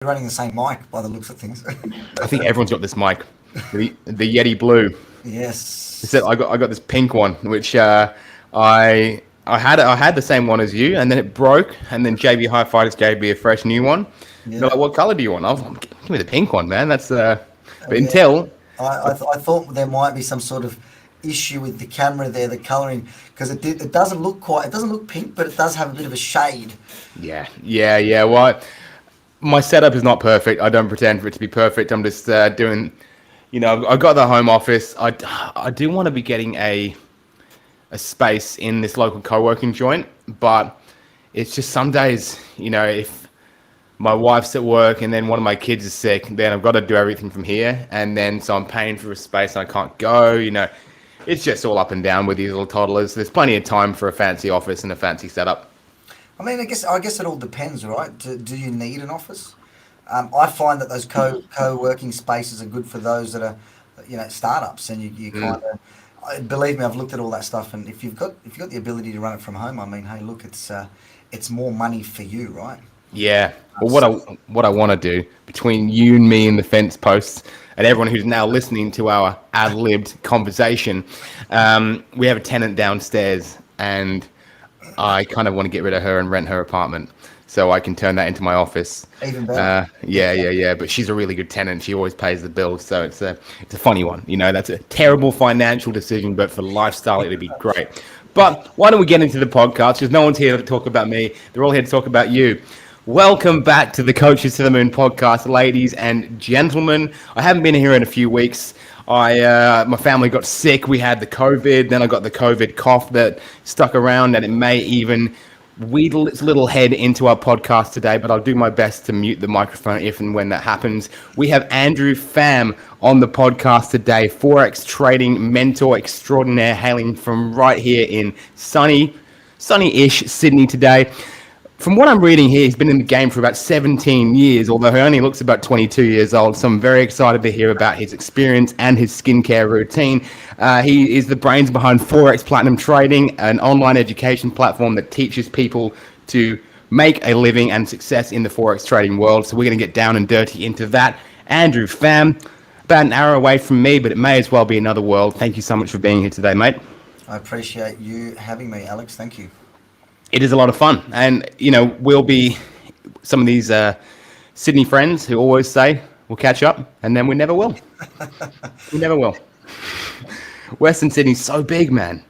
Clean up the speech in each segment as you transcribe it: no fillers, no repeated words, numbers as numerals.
running the same mic by the looks of things. I think everyone's got this mic, the Yeti Blue. Except Yes. I got this pink one, which I had the same one as you, and then it broke, and then JB Hi-Fi just gave me a fresh new one. They're Yeah. like, "What color do you want?" I was like, "Give me the pink one, man." That's Oh, but yeah. until I thought there might be some sort of issue with the camera there, the colouring, because it doesn't look quite. It doesn't look pink, but it does have a bit of a shade. yeah. Well, my setup is not perfect. I don't pretend for it to be perfect. I'm just doing, I got the home office. I do want to be getting a space in this local co-working joint, but it's just some days, if my wife's at work and then one of my kids is sick, then I've got to do everything from here, and then so I'm paying for a space and I can't go. It's just all up and down with these little toddlers. There's plenty of time for a fancy office and a fancy setup. I mean, I guess it all depends, right? Do you need an office? I find that those co-working spaces are good for those that are, startups, and you kind Mm. of believe me, I've looked at all that stuff, and if you've got the ability to run it from home, I mean, hey, look, it's more money for you, right? Yeah. Well, what So, I what I want to do between you and me and the fence posts and everyone who's now listening to our ad-libbed conversation, we have a tenant downstairs, and I kind of want to get rid of her and rent her apartment so I can turn that into my office. even better. Yeah. But she's a really good tenant. She always pays the bills, so it's a funny one. That's a terrible financial decision, but for lifestyle, it'd be great. But why don't we get into the podcast? Because no one's here to talk about me. They're all here to talk about you. Welcome back to the Coaches to the Moon podcast, ladies and gentlemen. I haven't been here in a few weeks. My family got sick. We had the COVID. Then I got the COVID cough that stuck around, and it may even wheedle its little head into our podcast today. But I'll do my best to mute the microphone if and when that happens. We have Andrew Pham on the podcast today, forex trading mentor extraordinaire, hailing from right here in sunny-ish Sydney today. From what I'm reading here, he's been in the game for about 17 years, although he only looks about 22 years old. So I'm very excited to hear about his experience and his skincare routine. He is the brains behind Forex Platinum Trading, an online education platform that teaches people to make a living and success in the Forex trading world. So we're going to get down and dirty into that. Andrew Pham, about an hour away from me, but it may as well be another world. Thank you so much for being here today, mate. I appreciate you having me, Alex. Thank you. It is a lot of fun, and we'll be some of these Sydney friends who always say we'll catch up, and then we never will. We never will. Western Sydney's so big, man.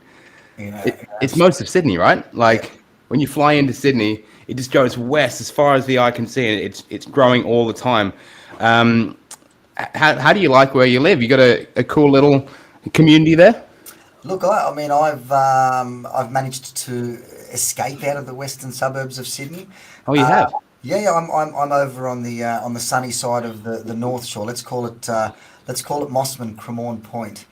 It's most of Sydney, right? Yeah. Like when you fly into Sydney, it just goes west as far as the eye can see, and it's growing all the time. Um, how do you like where you live? You got a cool little community there? Look, I mean, I've managed to escape out of the western suburbs of Sydney. Oh, you Uh, have? yeah, I'm over on the sunny side of the North Shore. Let's call it Mossman Cremorne Point.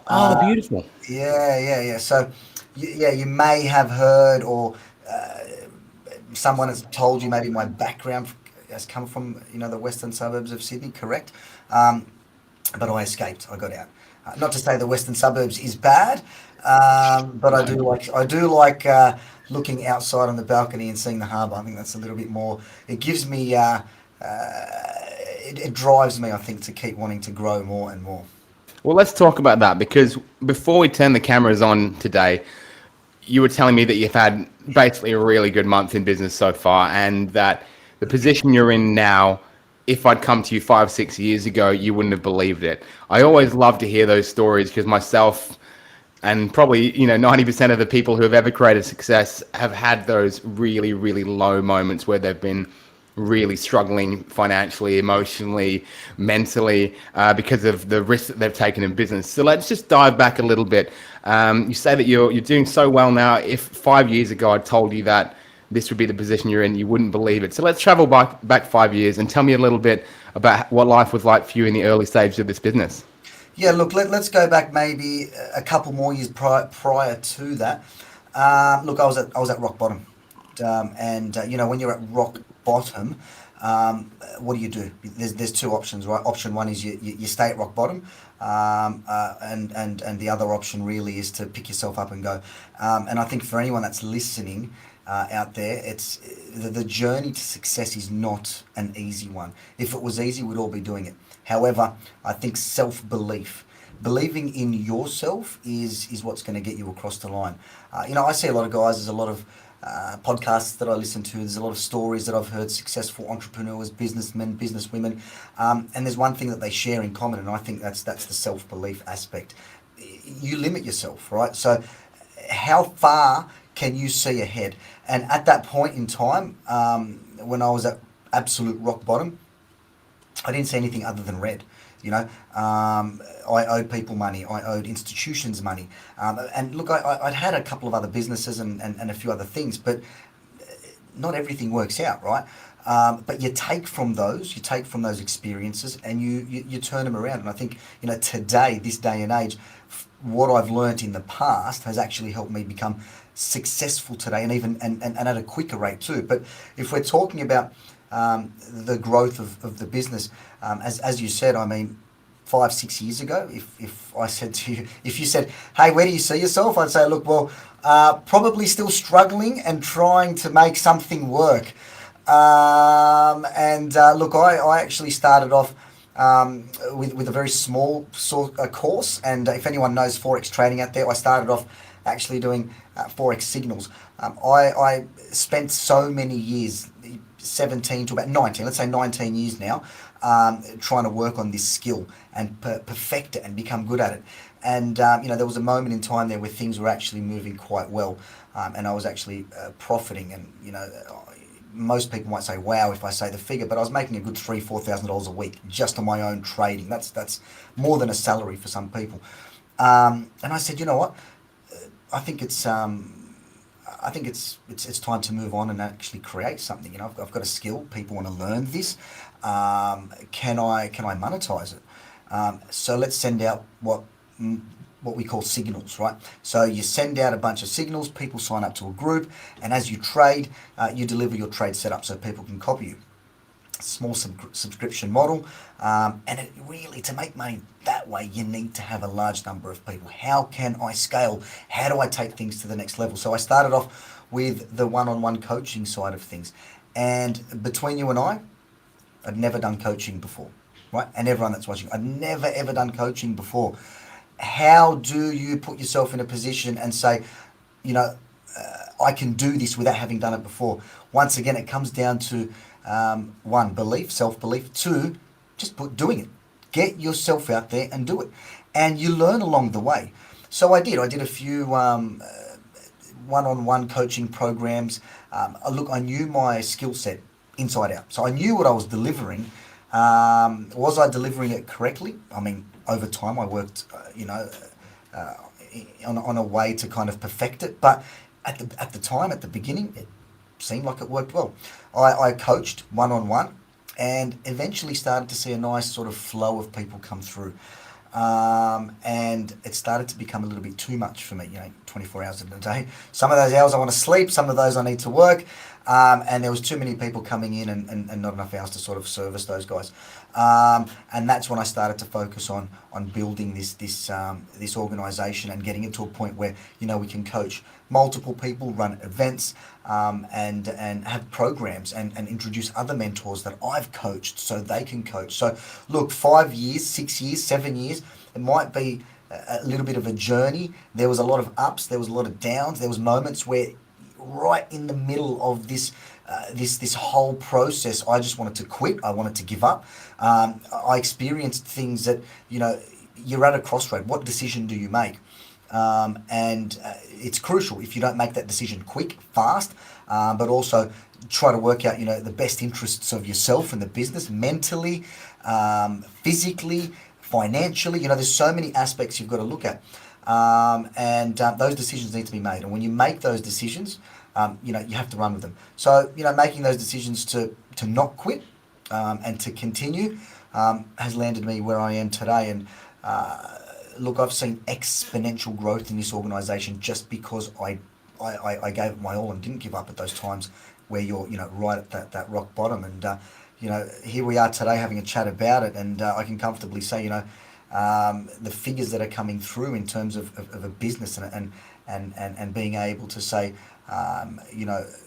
Oh, Uh, beautiful. yeah. So, yeah, you may have heard, or uh, someone has told you, maybe my background has come from the western suburbs of Sydney. Correct. Um, but I escaped. I got out. Not to say the western suburbs is bad, but I No. do like looking outside on the balcony and seeing the harbour. I think that's a little bit more. It gives me. It drives me, I think, to keep wanting to grow more and more. Well, let's talk about that because before we turn the cameras on today, you were telling me that you've had basically a really good month in business so far, and that the position you're in now, if I'd come to you 5, 6 years ago, you wouldn't have believed it. I always love to hear those stories because myself and probably 90% of the people who have ever created success have had those really, really low moments where they've been really struggling financially, emotionally, mentally, because of the risks that they've taken in business. So let's just dive back a little bit. You say that you're doing so well now. If 5 years ago I told you that this would be the position you're in, you wouldn't believe it. So let's travel back 5 years and tell me a little bit about what life was like for you in the early stages of this business. Yeah, look, let's go back maybe a couple more years prior to that. Look, I was at rock bottom, and when you're at rock bottom, what do? There's two options, right? Option one is you stay at rock bottom, and the other option really is to pick yourself up and go. And I think for anyone that's listening, out there. It's the journey to success is not an easy one. If it was easy, we'd all be doing it. However, I think self-belief, believing in yourself is what's going to get you across the line. I see a lot of guys. There's a lot of podcasts that I listen to. There's a lot of stories that I've heard, successful entrepreneurs, businessmen, businesswomen, and there's one thing that they share in common, and I think that's the self-belief aspect. You limit yourself, right? So how far can you see ahead? And at that point in time, when I was at absolute rock bottom, I didn't see anything other than red. You know, I owed people money. I owed institutions money. And look, I'd had a couple of other businesses and a few other things, but not everything works out, right? But you take from those experiences, and you turn them around. And I think, today, this day and age, what I've learnt in the past has actually helped me become successful today, and even and at a quicker rate too. But if we're talking about the growth of the business, as you said, I mean, 5-6 years ago, if I said to you, if you said, hey, where do you see yourself? I'd say, look, well, probably still struggling and trying to make something work. Look, I actually started off with a very small course, and if anyone knows Forex trading out there, I started off actually doing Forex signals. I spent so many years, 17 to about 19, let's say 19 years now, trying to work on this skill and perfect it and become good at it. And there was a moment in time there where things were actually moving quite well, and I was actually profiting. And most people might say, wow, if I say the figure, but I was making a good $3,000-$4,000 a week just on my own trading. That's more than a salary for some people. And I said, you know what? I think it's time to move on and actually create something. I've got a skill. People want to learn this. Can I monetize it? So let's send out what we call signals, right? So you send out a bunch of signals. People sign up to a group, and as you trade, you deliver your trade setup so people can copy you. Small subscription model, and it really, to make money that way, you need to have a large number of people. How can I scale? How do I take things to the next level? So I started off with the one-on-one coaching side of things, and between you and I'd never done coaching before, right? And everyone that's watching, I'd never ever done coaching before. How do you put yourself in a position and say, I can do this without having done it before? Once again, it comes down to one, belief, self-belief. Two, just doing it. Get yourself out there and do it. And you learn along the way. So I did a few one-on-one coaching programs. Look, I knew my skill set inside out. So I knew what I was delivering. Was I delivering it correctly? I mean, over time I worked, on a way to kind of perfect it. But at the beginning, it seemed like it worked well. I coached one-on-one and eventually started to see a nice sort of flow of people come through. And it started to become a little bit too much for me, 24 hours in a day. Some of those hours I want to sleep, some of those I need to work. And there was too many people coming in and not enough hours to sort of service those guys. And that's when I started to focus on building this organisation and getting it to a point where, we can coach multiple people, run events, and have programs and introduce other mentors that I've coached so they can coach. So look, 5 years, 6 years, 7 years, it might be a little bit of a journey. There was a lot of ups, there was a lot of downs, there was moments where right in the middle of this whole process, I just wanted to quit. I wanted to give up. I experienced things that, you're at a crossroad. What decision do you make? It's crucial if you don't make that decision quick, fast, but also try to work out, the best interests of yourself and the business, mentally, physically, financially. There's so many aspects you've got to look at. Those decisions need to be made. And when you make those decisions, you have to run with them. So, making those decisions to not quit and to continue has landed me where I am today. And look, I've seen exponential growth in this organisation just because I gave it my all and didn't give up at those times where you're, right at that rock bottom. And, here we are today having a chat about it. And I can comfortably say, the figures that are coming through in terms of a business and being able to say,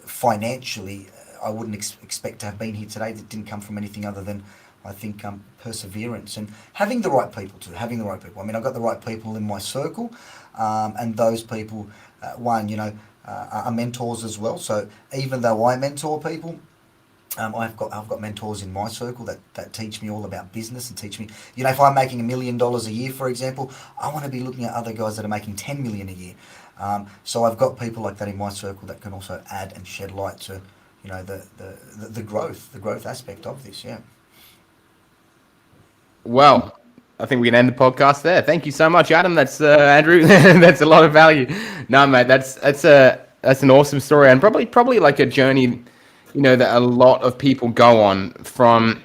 financially, I wouldn't expect to have been here today. That didn't come from anything other than, I think, perseverance and having the right people too. Having the right people. I mean, I've got the right people in my circle, and those people, are mentors as well. So even though I mentor people, I've got mentors in my circle that teach me all about business and teach me, if I'm making $1 million a year, for example, I want to be looking at other guys that are making 10 million a year. So I've got people like that in my circle that can also add and shed light to, the growth aspect of this. Yeah. Well, I think we can end the podcast there. Thank you so much, Adam. That's Andrew. That's a lot of value. No, mate, that's an awesome story, and probably like a journey, that a lot of people go on, from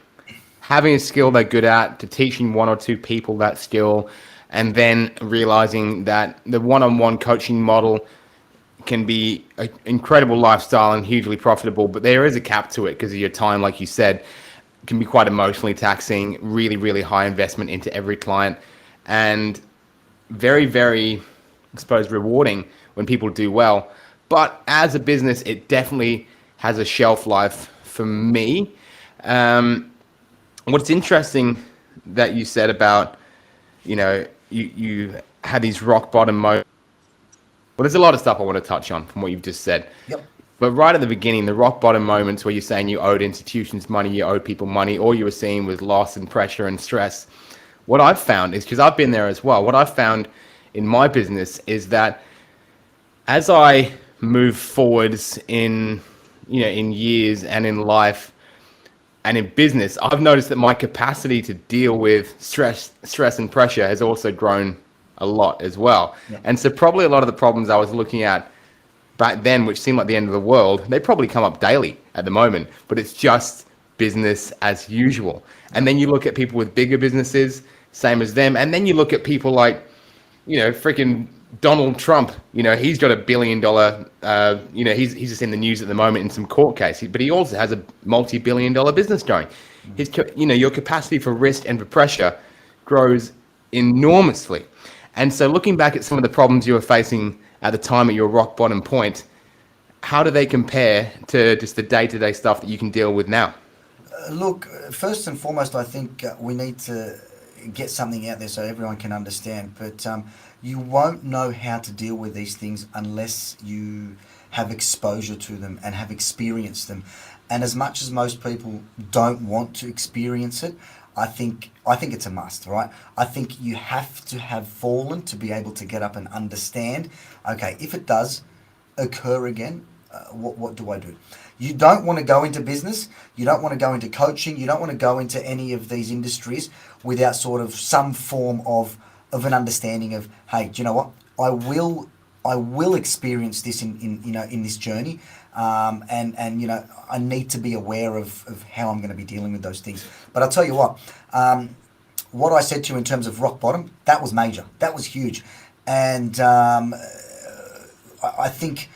having a skill they're good at to teaching one or two people that skill, and then realizing that the one-on-one coaching model can be an incredible lifestyle and hugely profitable, but there is a cap to it because of your time, like you said. Can be quite emotionally taxing, really, really high investment into every client, and very, very, I suppose, rewarding when people do well. But as a business, it definitely has a shelf life for me. What's interesting that you said about, you had these rock bottom moments. Well, there's a lot of stuff I want to touch on from what you've just said. Yep. But right at the beginning, the rock bottom moments where you're saying you owed institutions money, you owed people money, all you were seeing was loss and pressure and stress. What I've found is, because I've been there as well, what I've found in my business is that as I move forwards in years and in life and in business, I've noticed that my capacity to deal with stress and pressure has also grown a lot as well. Yeah. And so probably a lot of the problems I was looking at back then, which seemed like the end of the world, they probably come up daily at the moment, but it's just business as usual. And then you look at people with bigger businesses, same as them. And then you look at people like, freaking Donald Trump, he's got $1 billion, he's just in the news at the moment in some court case, but he also has a multi-billion-dollar business going. Your capacity for risk and for pressure grows enormously. And so looking back at some of the problems you were facing at the time at your rock bottom point, how do they compare to just the day-to-day stuff that you can deal with now? Look, first and foremost, I think we need to get something out there so everyone can understand. But you won't know how to deal with these things unless you have exposure to them and have experienced them. And as much as most people don't want to experience it, I think it's a must, right? I think you have to have fallen to be able to get up and understand, okay, if it does occur again, what do I do? You don't want to go into business, you don't want to go into coaching, you don't want to go into any of these industries without sort of some form of an understanding of, hey, do you know what? I will experience this in this journey, and I need to be aware of how I'm going to be dealing with those things. But I'll tell you what I said to you in terms of rock bottom, that was major, that was huge, and I think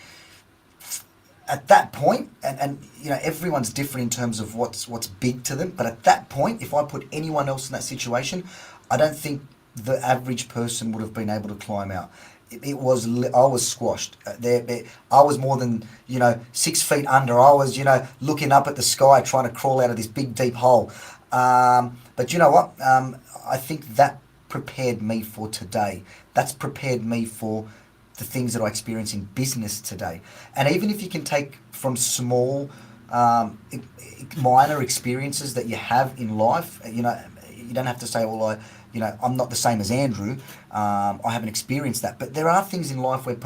at that point, and everyone's different in terms of what's big to them, but at that point, if I put anyone else in that situation, I don't think the average person would have been able to climb out. I was squashed. I was more than 6 feet under. I was looking up at the sky, trying to crawl out of this big deep hole. But you know what? I think that prepared me for today. That's prepared me for the things that I experience in business today. And even if you can take from small, minor experiences that you have in life, you don't have to say, well, I'm not the same as Andrew. I haven't experienced that. But there are things in life where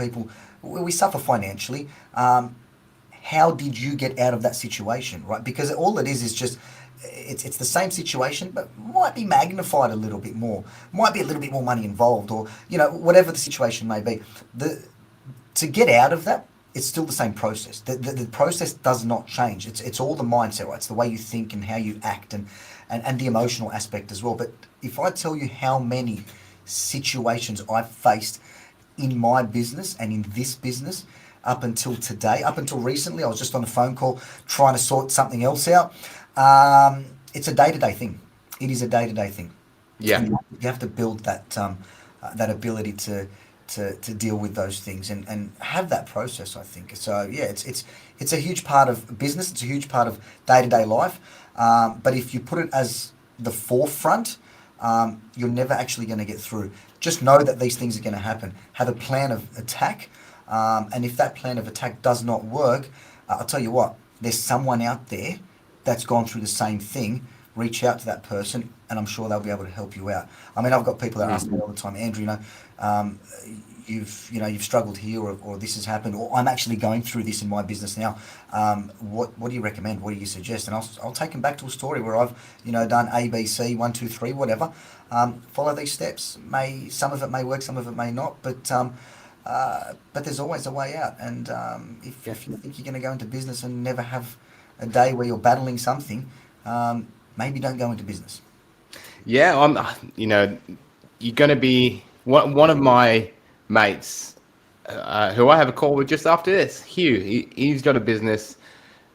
we suffer financially. How did you get out of that situation, right? Because all it is just, it's the same situation, but might be magnified a little bit more. Might be a little bit more money involved, or whatever the situation may be. To get out of that, it's still the same process. The process does not change. It's all the mindset, right? It's the way you think and how you act, and the emotional aspect as well. But if I tell you how many situations I've faced in my business and in this business up until today, up until recently, I was just on a phone call trying to sort something else out. It's a day-to-day thing. It is a day-to-day thing. Yeah. You have to build that ability to to deal with those things and have that process. I think so. Yeah, it's a huge part of business. It's a huge part of day to day life. But if you put it as the forefront, you're never actually going to get through. Just know that these things are going to happen. Have a plan of attack, and if that plan of attack does not work, I'll tell you what. There's someone out there that's gone through the same thing. Reach out to that person, and I'm sure they'll be able to help you out. I mean, I've got people that ask me all the time, Andrew, um, you've struggled here, or this has happened, or I'm actually going through this in my business now. What do you recommend? What do you suggest? And I'll take them back to a story where I've done A, B, C, 1, 2, 3, whatever. Follow these steps. Some of it may work, some of it may not, but there's always a way out. And if you think you're going to go into business and never have a day where you're battling something, maybe don't go into business. Yeah, you're going to be one of my mates who I have a call with just after this. Hugh, he's got a business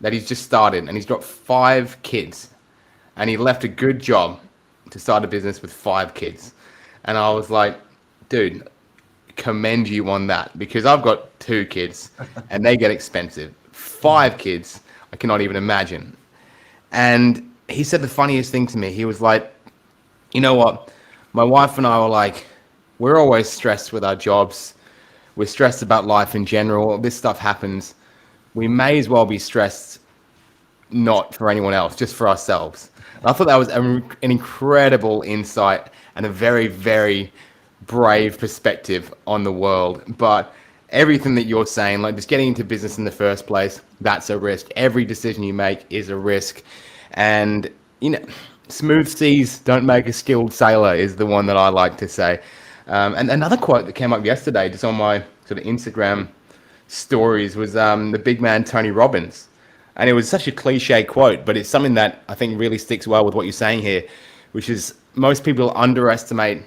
that he's just started, and he's got 5 kids, and he left a good job to start a business with 5 kids. And I was like, dude, commend you on that, because I've got 2 kids and they get expensive. 5 kids, I cannot even imagine. And he said the funniest thing to me. He was like, you know what? My wife and I were like, we're always stressed with our jobs. We're stressed about life in general. This stuff happens. We may as well be stressed not for anyone else, just for ourselves. And I thought that was an incredible insight and a very, very brave perspective on the world. But everything that you're saying, like just getting into business in the first place, that's a risk. Every decision you make is a risk. And, smooth seas don't make a skilled sailor is the one that I like to say. And another quote that came up yesterday, just on my sort of Instagram stories, was the big man Tony Robbins. And it was such a cliche quote, but it's something that I think really sticks well with what you're saying here, which is most people overestimate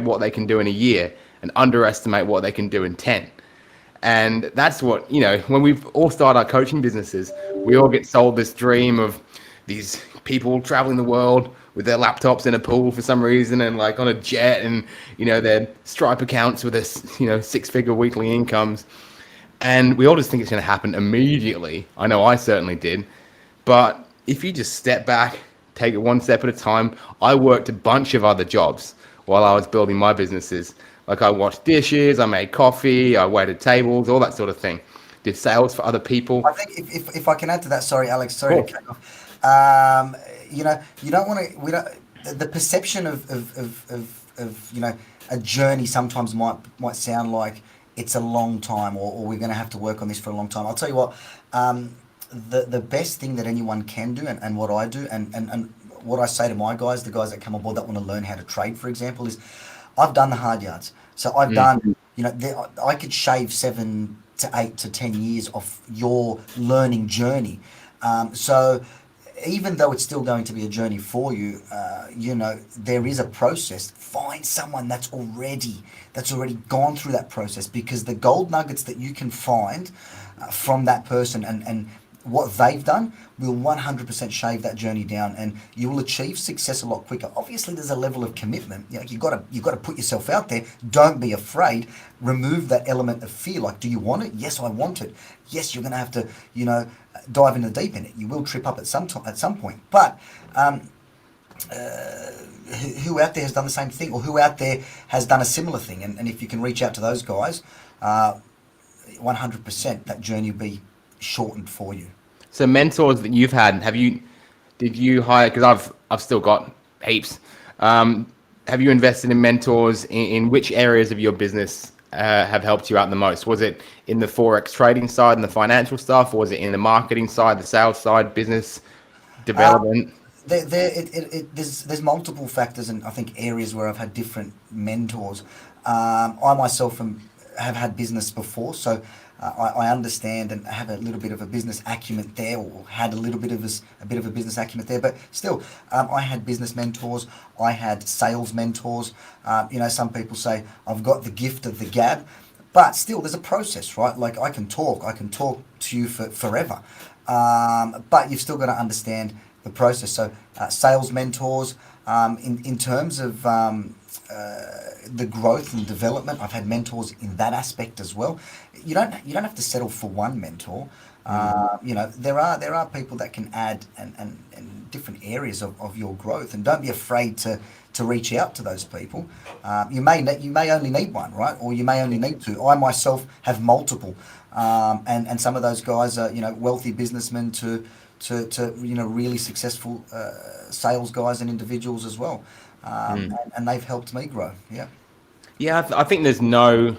what they can do in a year and underestimate what they can do in 10. And that's what, when we've all started our coaching businesses, we all get sold this dream of these people traveling the world with their laptops in a pool for some reason, and like on a jet, and their Stripe accounts with their 6-figure weekly incomes. And we all just think it's going to happen immediately. I know I certainly did. But if you just step back, take it one step at a time. I worked a bunch of other jobs while I was building my businesses. Like I washed dishes, I made coffee, I waited tables, all that sort of thing. Did sales for other people. I think if I can add to that, sorry, Alex, sorry Cool. to cut you off. You don't want to. We don't. The perception of a journey sometimes might sound like it's a long time, or we're going to have to work on this for a long time. I'll tell you what. The best thing that anyone can do, and what I do, and what I say to my guys, the guys that come on board that want to learn how to trade, for example, is I've done the hard yards. So I've done, I could shave 7 to 8 to 10 years off your learning journey. So even though it's still going to be a journey for you, there is a process. Find someone that's already gone through that process, because the gold nuggets that you can find from that person and what they've done will 100% shave that journey down, and you will achieve success a lot quicker. Obviously, there's a level of commitment. You've got to put yourself out there. Don't be afraid. Remove that element of fear. Like, do you want it? Yes, I want it. Yes, you're going to have to, dive in the deep end. You will trip up at some point. But who out there has done the same thing, or who out there has done a similar thing? And if you can reach out to those guys, 100% that journey will be shortened for you. So mentors that you've had, did you hire, because I've still got heaps. Have you invested in mentors in which areas of your business have helped you out the most? Was it in the Forex trading side and the financial stuff, or was it in the marketing side, the sales side, business development? There's multiple factors, and I think areas where I've had different mentors. I myself have had business before, so I understand and have a little bit of a business acumen there, or had a little bit of a business acumen there. But still, I had business mentors. I had sales mentors. Some people say I've got the gift of the gab, but still, there's a process, right? Like I can talk to you for forever, but you've still got to understand the process. So sales mentors, In terms of the growth and development, I've had mentors in that aspect as well. You don't have to settle for one mentor. There are people that can add and different areas of your growth, and don't be afraid to reach out to those people. You may only need one, right? Or you may only need two. I myself have multiple, and some of those guys are wealthy businessmen to really successful sales guys and individuals as well, and they've helped me grow. Yeah. Yeah, I think there's no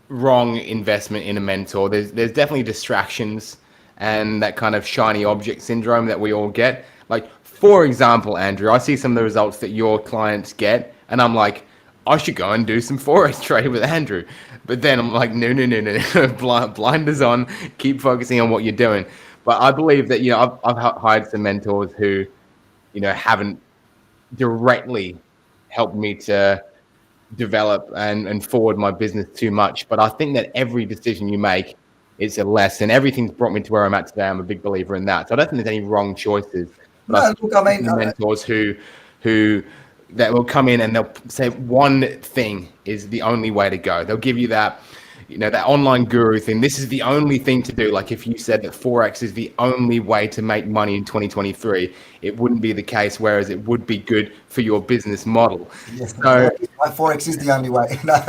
wrong investment in a mentor. There's definitely distractions and that kind of shiny object syndrome that we all get. Like, for example, Andrew, I see some of the results that your clients get, and I'm like, I should go and do some forex trade with Andrew. But then I'm like, no, no, no, no, blinders on, keep focusing on what you're doing. But I believe that I've hired some mentors who haven't directly helped me to develop and forward my business too much. But I think that every decision you make is a lesson. Everything's brought me to where I'm at today. I'm a big believer in that. So I don't think there's any wrong choices. But I No, think look, I mean, the mentors who that will come in and they'll say one thing is the only way to go. They'll give you that online guru thing. This is the only thing to do. Like if you said that Forex is the only way to make money in 2023, it wouldn't be the case, whereas it would be good for your business model. yes, So forex is the only way. No.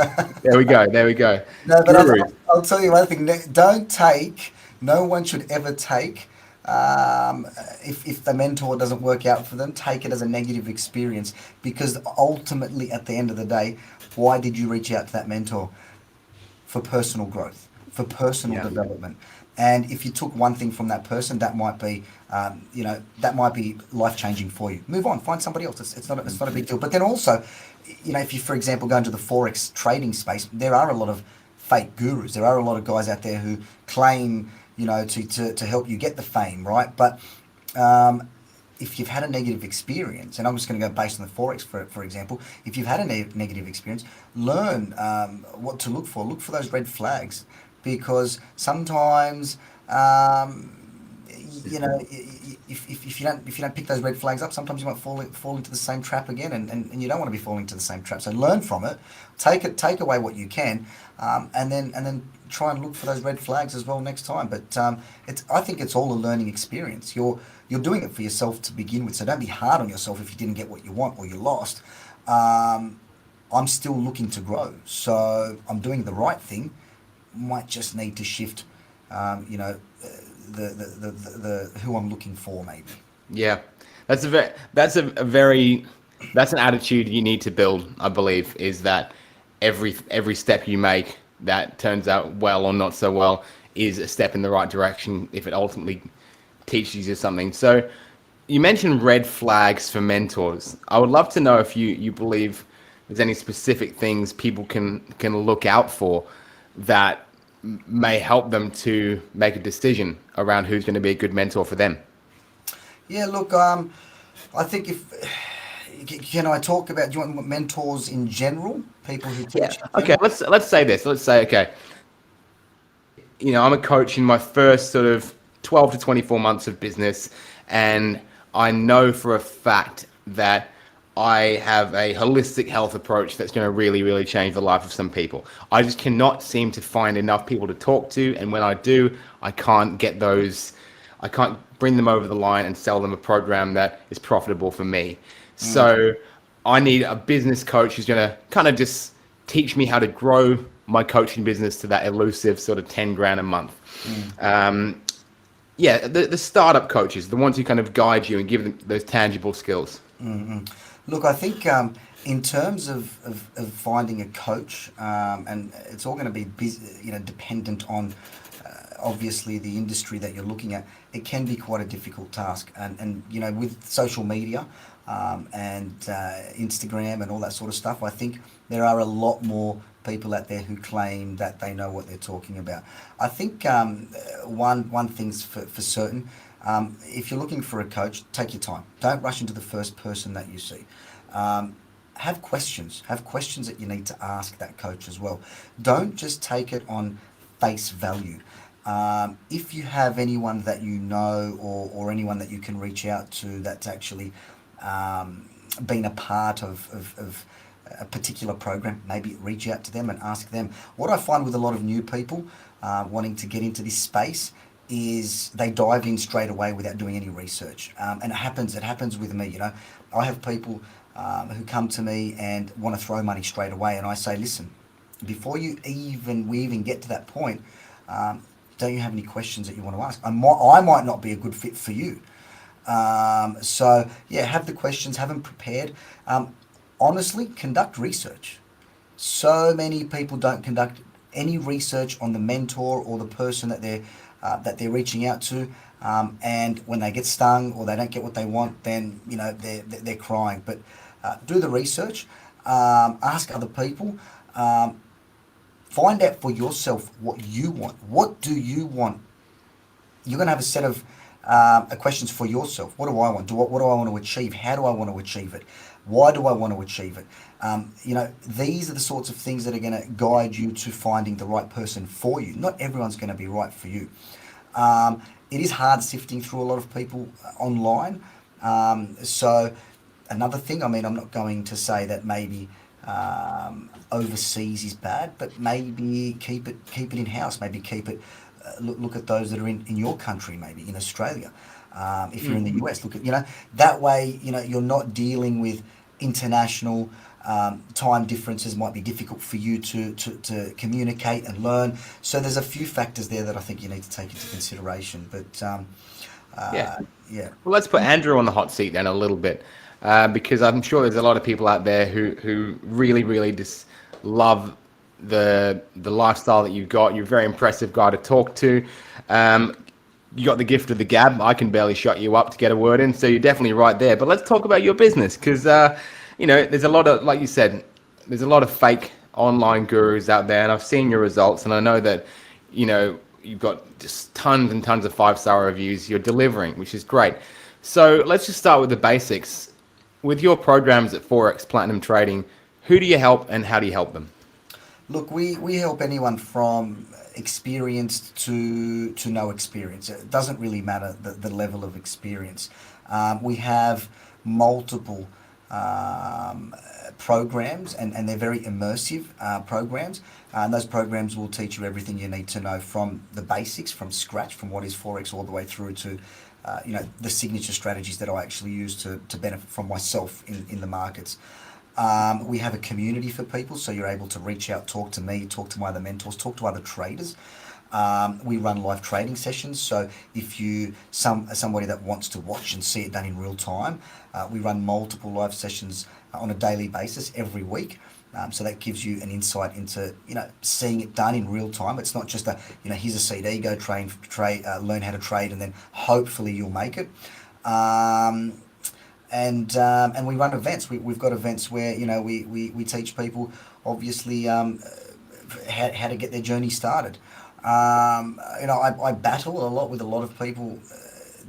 there we go. There we go. No, but Gurus. I'll tell you one thing. Don't take. No one should ever take. If the mentor doesn't work out for them, take it as a negative experience, because ultimately, at the end of the day, why did you reach out to that mentor? For personal growth, for personal Yeah. development. And if you took one thing from that person, that might be life changing for you. Move on, find somebody else. It's not a big deal. But then also, if you, for example, go into the forex trading space, there are a lot of fake gurus. There are a lot of guys out there who claim, to help you get the fame, right? But if you've had a negative experience, and I'm just going to go based on the forex for example, if you've had a negative experience, learn what to look for. Look for those red flags, because sometimes if you don't pick those red flags up, sometimes you might fall into the same trap again, and you don't want to be falling into the same trap. So learn from it, take away what you can, and then try and look for those red flags as well next time. But I think it's all a learning experience. You're doing it for yourself to begin with, so don't be hard on yourself if you didn't get what you want or you lost. I'm still looking to grow, so I'm doing the right thing. Might just need to shift, the who I'm looking for, maybe. Yeah, that's an attitude you need to build. I believe is that every step you make that turns out well or not so well is a step in the right direction if it ultimately teaches you something. So you mentioned red flags for mentors. I would love to know if you believe there's any specific things people can look out for that may help them to make a decision around who's going to be a good mentor for them. Yeah, look, I think can I talk about, do you want mentors in general, people who Yeah. teach in Okay. general? Let's say this. Let's say, okay, I'm a coach in my first sort of 12 to 24 months of business, and I know for a fact that I have a holistic health approach that's going to really, really change the life of some people. I just cannot seem to find enough people to talk to, and when I do, I can't bring them over the line and sell them a program that is profitable for me. So I need a business coach who's going to kind of just teach me how to grow my coaching business to that elusive sort of 10 grand a month. Yeah, the startup coaches, the ones who kind of guide you and give them those tangible skills. Look, I think in terms of finding a coach, and it's all going to be dependent on obviously the industry that you're looking at. It can be quite a difficult task, and with social media and Instagram and all that sort of stuff, I think there are a lot more people out there who claim that they know what they're talking about. I think one thing's for certain. If you're looking for a coach, take your time. Don't rush into the first person that you see. Have questions. Have questions that you need to ask that coach as well. Don't just take it on face value. If you have anyone that you know, or anyone that you can reach out to that's actually been a part of a particular program, maybe reach out to them and ask them. What I find with a lot of new people wanting to get into this space is they dive in straight away without doing any research, and it happens with me. I have people who come to me and want to throw money straight away, and I say, listen, before we even get to that point, don't you have any questions that you want to ask? I might not be a good fit for you. So yeah, have the questions, have them prepared. Honestly, conduct research. So many people don't conduct any research on the mentor or the person that they're reaching out to, and when they get stung or they don't get what they want, then they're crying. But do the research, ask other people, find out for yourself what you want. What do you want? You're going to have a set of questions for yourself. What do I want? What do I want to achieve? How do I want to achieve it? Why do I want to achieve it? These are the sorts of things that are going to guide you to finding the right person for you. Not everyone's going to be right for you. It is hard sifting through a lot of people online. So another thing, I'm not going to say that maybe overseas is bad, but maybe keep it in house. Maybe keep it. Look at those that are in your country, maybe in Australia. If you're in the US, look at that way. You're not dealing with international time differences. Might be difficult for you to communicate and learn. So there's a few factors there that I think you need to take into consideration. But Yeah. yeah. Well, let's put Andrew on the hot seat then a little bit, because I'm sure there's a lot of people out there who really, really just love the lifestyle that you've got. You're a very impressive guy to talk to. You got the gift of the gab. I can barely shut you up to get a word in, so you're definitely right there. But let's talk about your business, because there's a lot of, like you said, there's a lot of fake online gurus out there, and I've seen your results, and I know that you've got just tons and tons of 5-star reviews. You're delivering, which is great. So let's just start with the basics. With your programs at Forex Platinum Trading, who do you help and how do you help them? Look, we help anyone from experienced to no experience. It doesn't really matter the level of experience. We have multiple programs, and they're very immersive programs. And those programs will teach you everything you need to know from the basics, from scratch, from what is Forex, all the way through to the signature strategies that I actually use to benefit from myself in the markets. We have a community for people, so you're able to reach out, talk to me, talk to my other mentors, talk to other traders. We run live trading sessions, so if you somebody that wants to watch and see it done in real time, we run multiple live sessions on a daily basis every week. So that gives you an insight into seeing it done in real time. It's not just here's a CD, go learn how to trade, and then hopefully you'll make it. And we run events. We've got events where we teach people obviously how to get their journey started. I battle a lot with a lot of people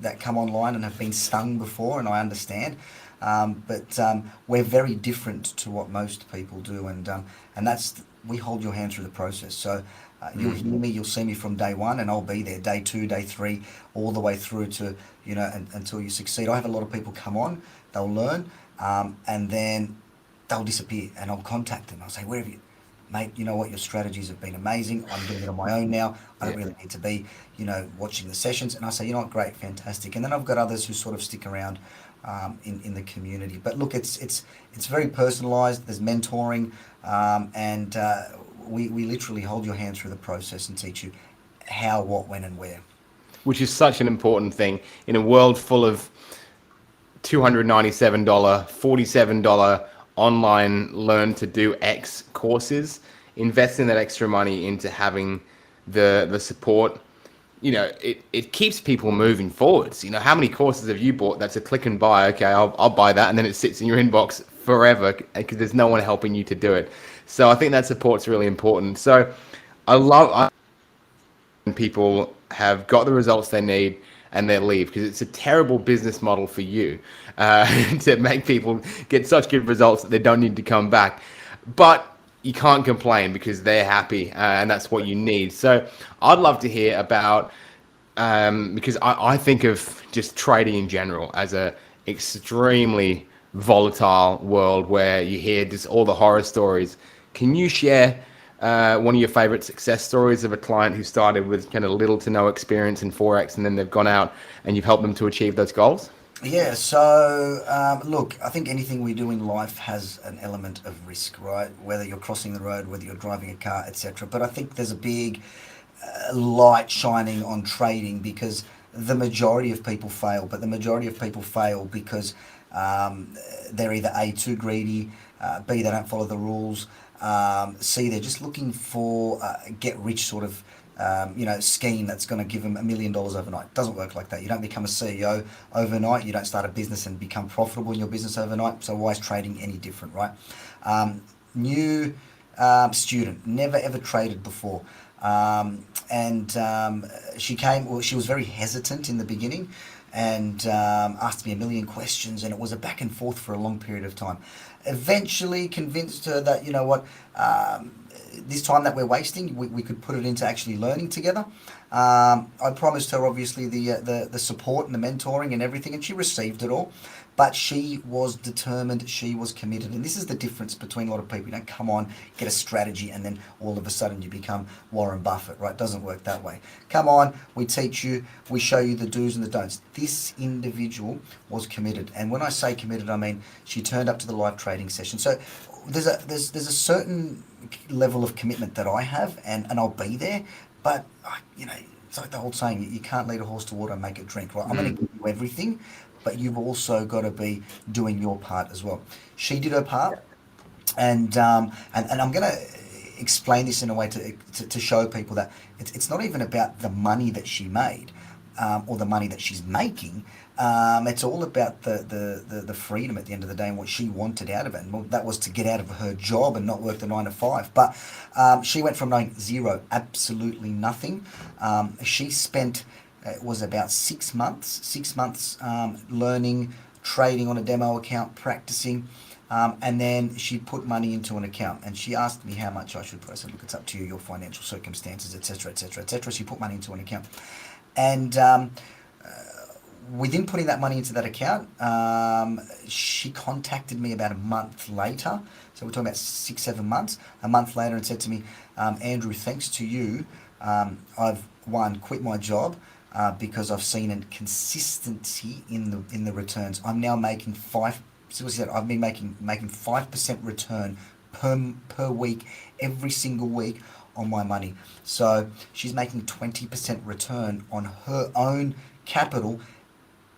that come online and have been stung before, and I understand. But we're very different to what most people do, and that's we hold your hand through the process. So you'll hear me, you'll see me from day one, and I'll be there day 2, day 3, all the way through to until you succeed. I have a lot of people come on, they'll learn, and then they'll disappear, and I'll contact them. I'll say, where have you, mate? You know what? Your strategies have been amazing. I'm doing it on my own now. I don't really need to be, watching the sessions. And I say, great, fantastic. And then I've got others who sort of stick around in the community. But look, it's very personalised. There's mentoring, and we literally hold your hand through the process and teach you how, what, when, and where. Which is such an important thing in a world full of $297, $47 online learn to do X courses. Investing that extra money into having the support, it keeps people moving forwards. How many courses have you bought that's a click and buy? Okay, I'll buy that, and then it sits in your inbox forever because there's no one helping you to do it. So I think that support's really important. So I love when people have got the results they need and they leave, because it's a terrible business model for you to make people get such good results that they don't need to come back. But you can't complain because they're happy, and that's what you need. So I'd love to hear about, because I think of just trading in general as a extremely volatile world where you hear just all the horror stories. Can you share one of your favorite success stories of a client who started with kind of little to no experience in Forex and then they've gone out and you've helped them to achieve those goals? Yeah, so look, I think anything we do in life has an element of risk, right? Whether you're crossing the road, whether you're driving a car, etc. But I think there's a big light shining on trading because the majority of people fail, but the majority of people fail because they're either A, too greedy, B, they don't follow the rules, C, they're just looking for get rich sort of scheme that's going to give them $1 million overnight. It doesn't work like that. You don't become a CEO overnight. You don't start a business and become profitable in your business overnight. So why is trading any different, right? New student, never ever traded before. And she came, well, she was very hesitant in the beginning and asked me a million questions, and it was a back and forth for a long period of time. Eventually convinced her that, you know what, this time that we're wasting, we could put it into actually learning together. I promised her obviously the support and the mentoring and everything, and she received it all. But she was determined, she was committed. And this is the difference between a lot of people. You don't come on, get a strategy, and then all of a sudden you become Warren Buffett, right? It doesn't work that way. Come on, we teach you, we show you the do's and the don'ts. This individual was committed. And when I say committed, I mean she turned up to the live trading session. So there's a certain level of commitment that I have, and I'll be there. But, it's like the whole saying, you can't lead a horse to water and make it drink, right? I'm going to give you everything, but you've also got to be doing your part as well. She did her part, and I'm going to explain this in a way to show people that it's not even about the money that she made or the money that she's making. It's all about the freedom at the end of the day and what she wanted out of it. And well, that was to get out of her job and not work the 9 to 5. But she went from knowing zero, absolutely nothing. She spent, it was about 6 months learning, trading on a demo account, practicing. And then she put money into an account, and she asked me how much I should put. I said, look, it's up to you, your financial circumstances, etc., etc., etc. She put money into an account. And within putting that money into that account, she contacted me about a month later. So we're talking about 6-7 months. A month later, and said to me, Andrew, thanks to you, I've quit my job because I've seen a consistency in the returns. I'm now making five. So she said, I've been making 5% return per week, every single week on my money. So she's making 20% return on her own capital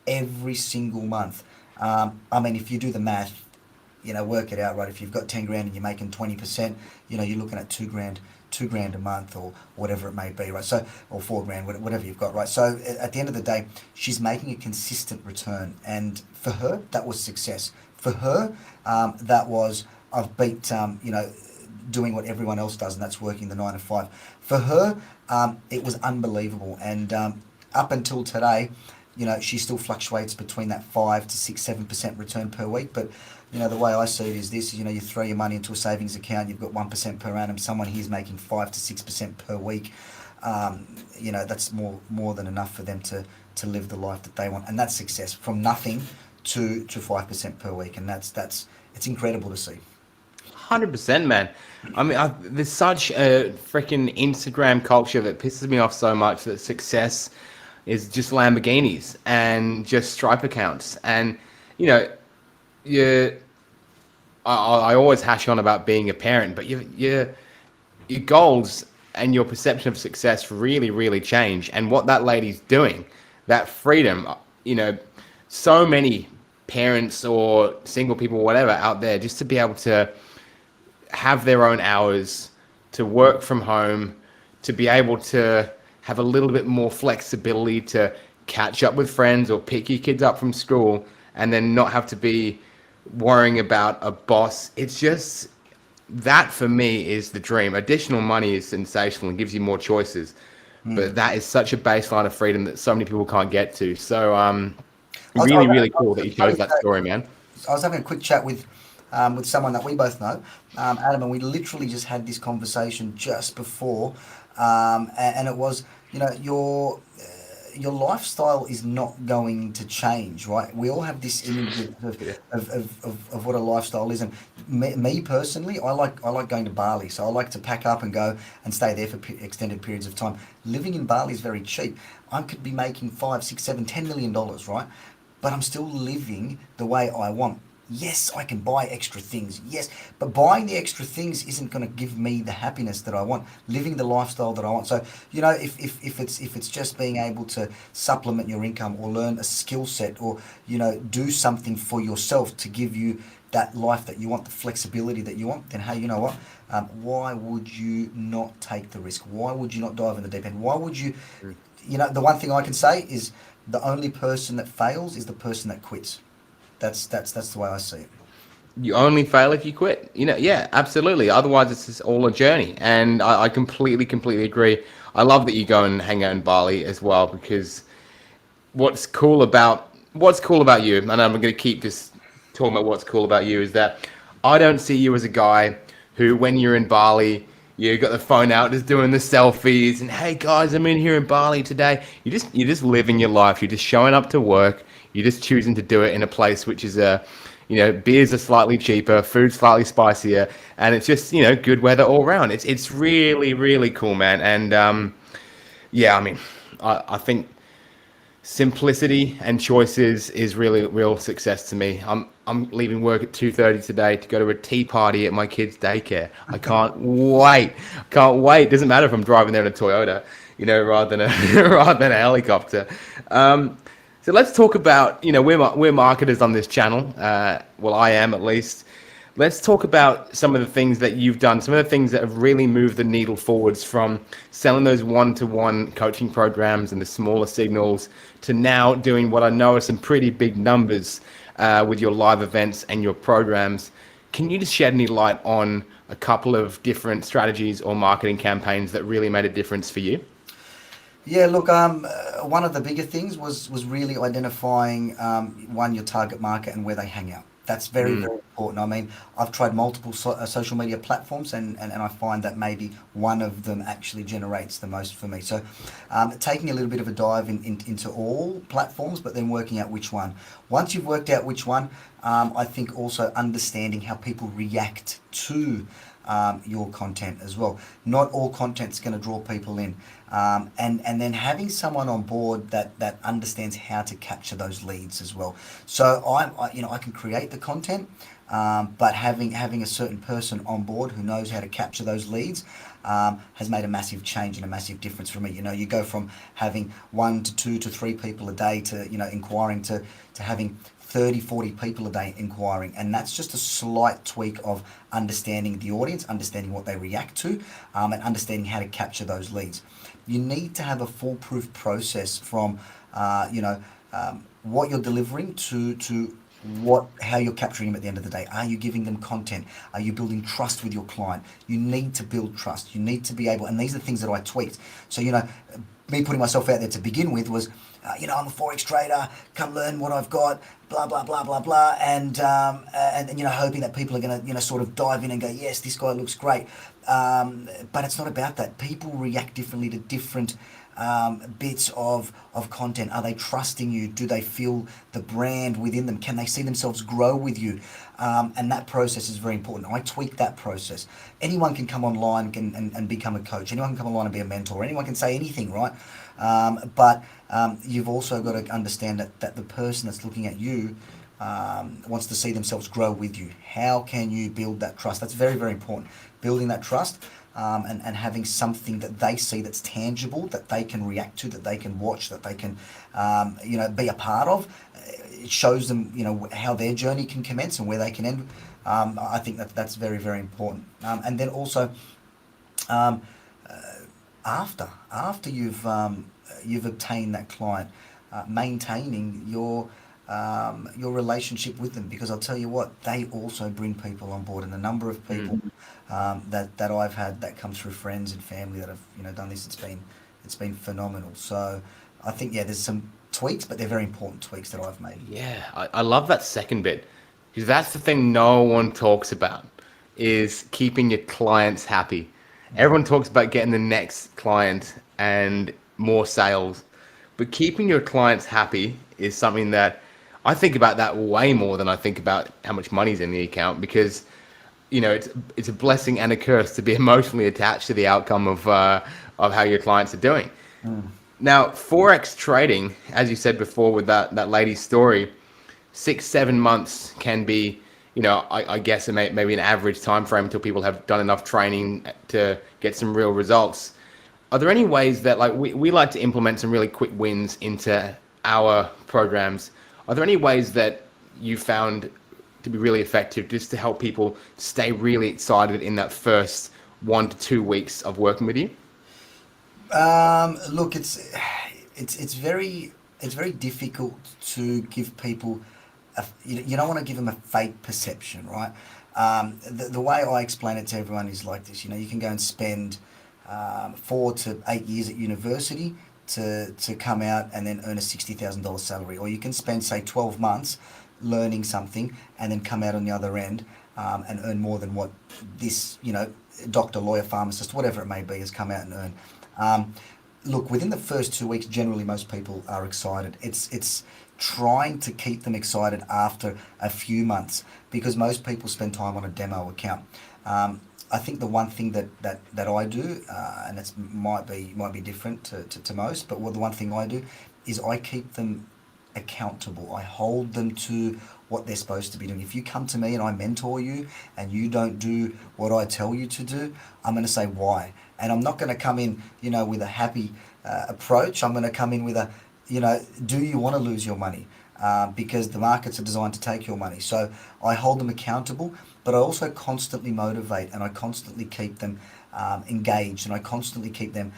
every single month. I mean, if you do the math, work it out, right? If you've got 10 grand and you're making 20%, you're looking at 2 grand a month or whatever it may be, right? So, or 4 grand, whatever you've got, right? So at the end of the day, she's making a consistent return. And for her, that was success. For her, that was, I've beat, doing what everyone else does, and that's working the 9 to 5. For her, it was unbelievable. And up until today, she still fluctuates between that 5 to 6, 7% return per week. But the way I see it is this: you throw your money into a savings account, you've got 1% per annum. Someone here's making 5 to 6% per week. That's more than enough for them to live the life that they want, and that's success from nothing to 5% per week, and that's it's incredible to see. 100%, man. I mean, there's such a freaking Instagram culture that pisses me off so much that success is just Lamborghinis and just Stripe accounts. And, you I always hash on about being a parent, but your goals and your perception of success really, really change. And what that lady's doing, that freedom, so many parents or single people, whatever, out there, just to be able to have their own hours, to work from home, to be able to have a little bit more flexibility to catch up with friends or pick your kids up from school and then not have to be worrying about a boss. It's just that for me is the dream. Additional money is sensational and gives you more choices, but that is such a baseline of freedom that so many people can't get to. So really, really cool that you chose that story, man. I was having a quick chat with someone that we both know, Adam, and we literally just had this conversation just before, and it was, your lifestyle is not going to change, right? We all have this image Yeah. of what a lifestyle is, and me personally, I like going to Bali, so I like to pack up and go and stay there for extended periods of time. Living in Bali is very cheap. I could be making 5, 6, 7, $10 million, right? But I'm still living the way I want. Yes, I can buy extra things. Yes, but buying the extra things isn't going to give me the happiness that I want. Living the lifestyle that I want. So if it's just being able to supplement your income or learn a skill set or do something for yourself to give you that life that you want, the flexibility that you want, then hey, you know what? Why would you not take the risk? Why would you not dive in the deep end? Why would you? The one thing I can say is the only person that fails is the person that quits. That's the way I see it. You only fail if you quit. Yeah, absolutely. Otherwise, it's just all a journey. And I completely agree. I love that you go and hang out in Bali as well, because what's cool about you, and I'm going to keep this talking about what's cool about you, is that I don't see you as a guy who, when you're in Bali, you got the phone out, just doing the selfies, and hey guys, I'm in here in Bali today. You're just living your life. You're just showing up to work. You're just choosing to do it in a place which is beers are slightly cheaper, food's slightly spicier, and it's just good weather all around. It's really cool, man. And yeah, I mean, I think simplicity and choices is really real success to me. I'm leaving work at 2:30 today to go to a tea party at my kid's daycare. I can't wait. Can't wait. Doesn't matter if I'm driving there in a Toyota, rather than a rather than a helicopter. So let's talk about, we're marketers on this channel. Well, I am at least. Let's talk about some of the things that you've done, some of the things that have really moved the needle forwards from selling those one-to-one coaching programs and the smaller signals to now doing what I know are some pretty big numbers with your live events and your programs. Can you just shed any light on a couple of different strategies or marketing campaigns that really made a difference for you? Yeah, look, one of the bigger things was really identifying your target market and where they hang out. That's very important. I mean, I've tried multiple social media platforms, and I find that maybe one of them actually generates the most for me. So, taking a little bit of a dive into all platforms, but then working out which one. Once you've worked out which one, I think also understanding how people react to your content as well. Not all content's going to draw people in, and then having someone on board that understands how to capture those leads as well. So I can create the content, but having a certain person on board who knows how to capture those leads has made a massive change and a massive difference for me. You go from having 1 to 2 to 3 people a day to inquiring to having 30, 40 people a day inquiring. And that's just a slight tweak of understanding the audience, understanding what they react to, and understanding how to capture those leads. You need to have a foolproof process from, what you're delivering to how you're capturing them at the end of the day. Are you giving them content? Are you building trust with your client? You need to build trust. You need to be able, and these are the things that I tweaked. So, me putting myself out there to begin with was, I'm a forex trader. Come learn what I've got. Blah blah blah blah blah, and hoping that people are going to sort of dive in and go, yes, this guy looks great. But it's not about that. People react differently to different bits of content. Are they trusting you? Do they feel the brand within them? Can they see themselves grow with you? And that process is very important. I tweak that process. Anyone can come online and become a coach. Anyone can come online and be a mentor. Anyone can say anything, right? But you've also got to understand that the person that's looking at you wants to see themselves grow with you. How can you build that trust? That's very, very important. Building that trust and having something that they see that's tangible, that they can react to, that they can watch, that they can be a part of. It shows them how their journey can commence and where they can end. I think that's very, very important. And then also after you've obtained that client, maintaining your relationship with them, because I'll tell you what, they also bring people on board, and the number of people that I've had that come through friends and family that have done this, it's been phenomenal. So I think there's some tweaks, but they're very important tweaks that I've made. Yeah, I love that second bit, because that's the thing no one talks about, is keeping your clients happy. Everyone talks about getting the next client and more sales, but keeping your clients happy is something that I think about that way more than I think about how much money's in the account, because it's a blessing and a curse to be emotionally attached to the outcome of how your clients are doing. Mm. Now, forex trading, as you said before with that lady's story, 6 7 months can be, I guess maybe an average time frame until people have done enough training to get some real results. Are there any ways that, like, we like to implement some really quick wins into our programs? Are there any ways that you found to be really effective just to help people stay really excited in that first 1 to 2 weeks of working with you? Look, it's very difficult to give people you don't want to give them a fake perception, right? The way I explain it to everyone is like this. You can go and spend 4 to 8 years at university to come out and then earn a $60,000 salary, or you can spend, say, 12 months learning something and then come out on the other end and earn more than what this doctor, lawyer, pharmacist, whatever it may be, has come out and earned. Look, within the first 2 weeks, generally most people are excited. It's trying to keep them excited after a few months, because most people spend time on a demo account. I think the one thing that I do, and it might be different to most, but the one thing I do is I keep them accountable. I hold them to what they're supposed to be doing. If you come to me and I mentor you and you don't do what I tell you to do, I'm going to say why. And I'm not going to come in, with a happy approach. I'm going to come in with a, do you want to lose your money? Because the markets are designed to take your money. So I hold them accountable, but I also constantly motivate, and I constantly keep them engaged, and I constantly keep them,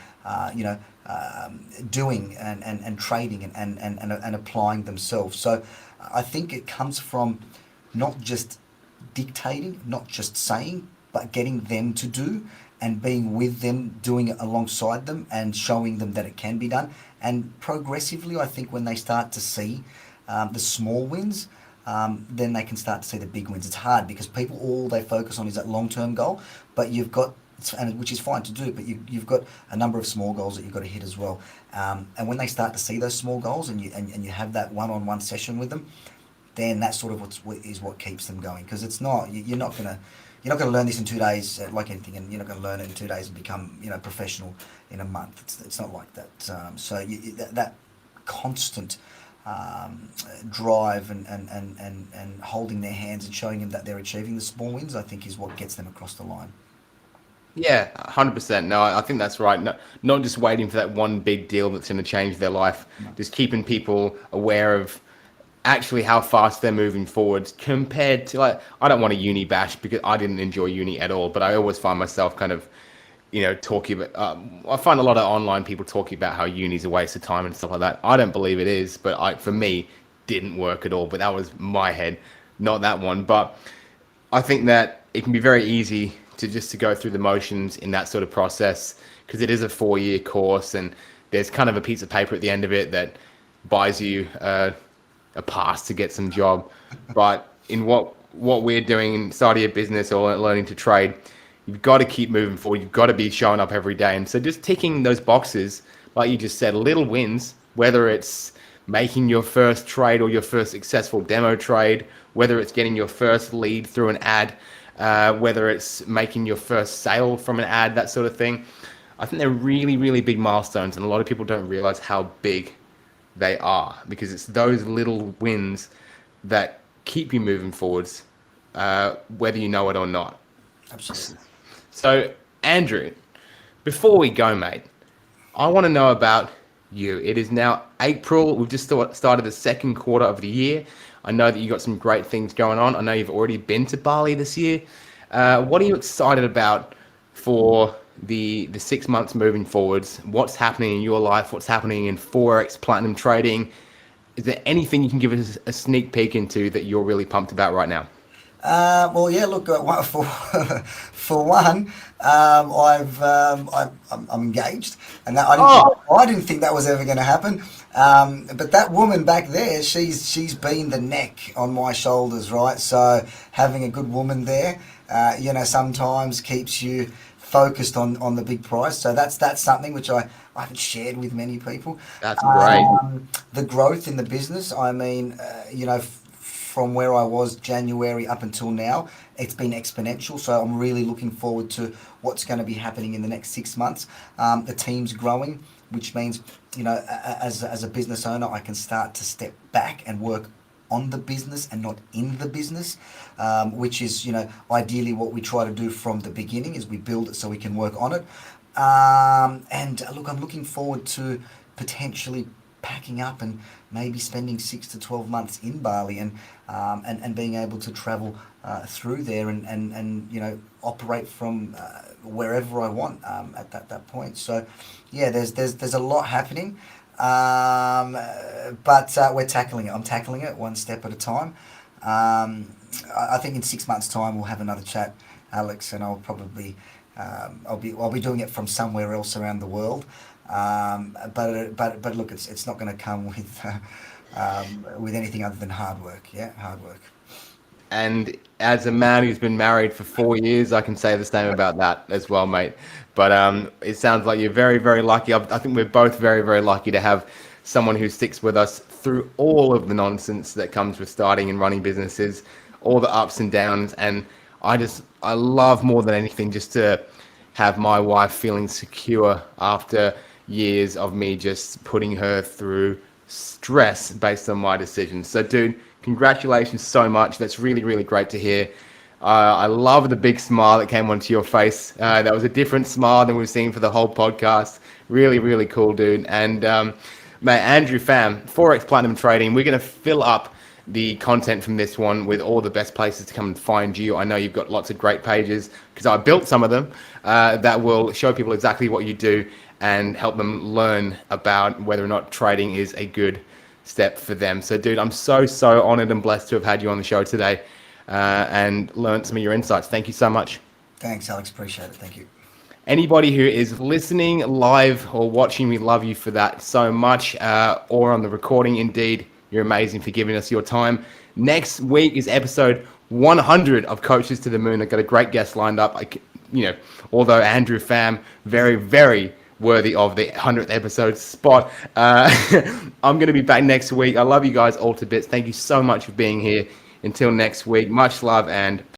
doing and trading and applying themselves. So I think it comes from not just dictating, not just saying, but getting them to do, and being with them, doing it alongside them, and showing them that it can be done. And progressively, I think when they start to see the small wins, then they can start to see the big wins. It's hard because people, all they focus on is that long-term goal, but you've got, and which is fine to do, but you've got a number of small goals that you've got to hit as well. And when they start to see those small goals, and you have that one-on-one session with them, then that's sort of what keeps them going. Because it's not, you're not gonna learn this in 2 days, like anything, and you're not gonna learn it in 2 days and become professional in a month. It's not like that. So that constant drive and holding their hands and showing them that they're achieving the small wins, I think, is what gets them across the line. Yeah, 100%. No, I think that's right. No, not just waiting for that one big deal that's going to change their life, No. just keeping people aware of actually how fast they're moving forward compared to, like, I don't want a uni bash because I didn't enjoy uni at all, but I always find myself kind of, talking about, I find a lot of online people talking about how uni's a waste of time and stuff like that. I don't believe it is, but for me, didn't work at all, but that was my head, not that one. But I think that it can be very easy to go through the motions in that sort of process, because it is a 4 year course, and there's kind of a piece of paper at the end of it that buys you a pass to get some job. But in what we're doing inside of your business or learning to trade, you've got to keep moving forward. You've got to be showing up every day. And so just ticking those boxes, like you just said, little wins, whether it's making your first trade or your first successful demo trade, whether it's getting your first lead through an ad, whether it's making your first sale from an ad, that sort of thing. I think they're really, really big milestones, and a lot of people don't realize how big they are, because it's those little wins that keep you moving forwards, whether you know it or not. Absolutely. So, Andrew, before we go, mate, I want to know about you. It is now April. We've just started the second quarter of the year. I know that you got some great things going on. I know you've already been to Bali this year. What are you excited about for the 6 months moving forwards? What's happening in your life? What's happening in Forex, platinum trading? Is there anything you can give us a sneak peek into that you're really pumped about right now? Well, yeah. Look, for one, I'm engaged, and that Oh, I didn't think that was ever going to happen. But that woman back there, she's been the neck on my shoulders, right? So having a good woman there, sometimes keeps you focused on the big prize. So that's something which I I haven't shared with many people. That's great. The growth in the business, I mean, from where I was January up until now, it's been exponential. So I'm really looking forward to what's going to be happening in the next 6 months. The team's growing, which means, as a business owner, I can start to step back and work on the business and not in the business, which is, ideally what we try to do from the beginning is we build it so we can work on it. And look, I'm looking forward to potentially packing up and maybe spending 6 to 12 months in Bali and being able to travel through there and operate from wherever I want at that point. So yeah, there's a lot happening, but we're tackling it. I'm tackling it one step at a time. I think in 6 months' time we'll have another chat, Alex, and I'll probably I'll be doing it from somewhere else around the world. But look, it's not going to come with anything other than hard work. Yeah, hard work. And as a man who's been married for 4 years, I can say the same about that as well, mate. But it sounds like you're very, very lucky. I think we're both very, very lucky to have someone who sticks with us through all of the nonsense that comes with starting and running businesses, all the ups and downs. And I love more than anything just to have my wife feeling secure after years of me just putting her through stress based on my decisions. So, dude, congratulations so much. That's really, really great to hear. I love the big smile that came onto your face. That was a different smile than we've seen for the whole podcast. Really, really cool, dude. And mate, Andrew Pham, Forex Platinum Trading, we're going to fill up the content from this one with all the best places to come and find you. I know you've got lots of great pages because I built some of them that will show people exactly what you do and help them learn about whether or not trading is a good step for them. So, dude, I'm so honored and blessed to have had you on the show today and learned some of your insights. Thank you so much. Thanks, Alex. Appreciate it. Thank you. Anybody who is listening live or watching, we love you for that so much, or on the recording, indeed, you're amazing for giving us your time. Next week is episode 100 of Coaches to the Moon. I've got a great guest lined up. Although Andrew Pham, very, very worthy of the 100th episode spot. I'm going to be back next week. I love you guys all to bits. Thank you so much for being here. Until next week, much love and